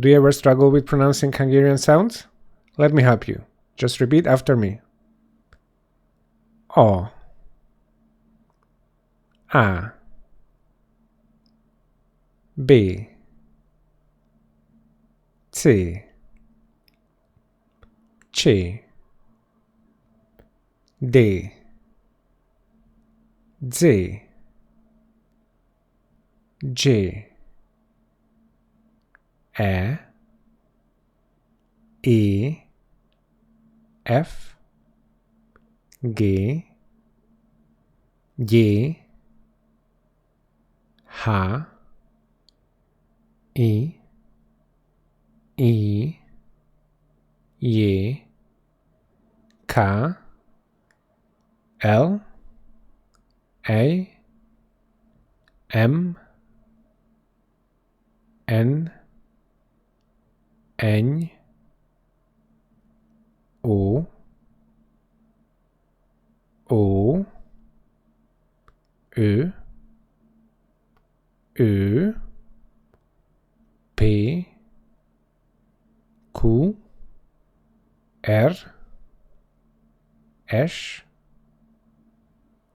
Do you ever struggle with pronouncing Hungarian sounds? Let me help you. Just repeat after me. O, A, B, C, C, D, Z, G, E, E, F, G, G, H, I, J, K, L, A, M, N, O, Ö, P, Q, R,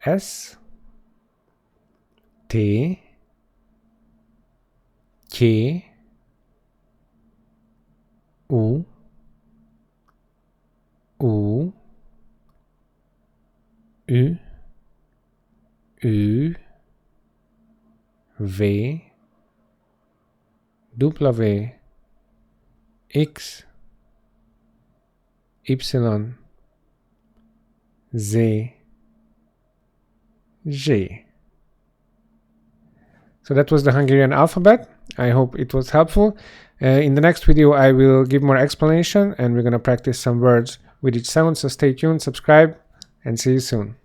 S, T, Q, U, V, W, X, Y, Z, G. So that was the Hungarian alphabet. I hope it was helpful. In the next video, I will give more explanation and we're going to practice some words with each sound. So stay tuned, subscribe, and see you soon.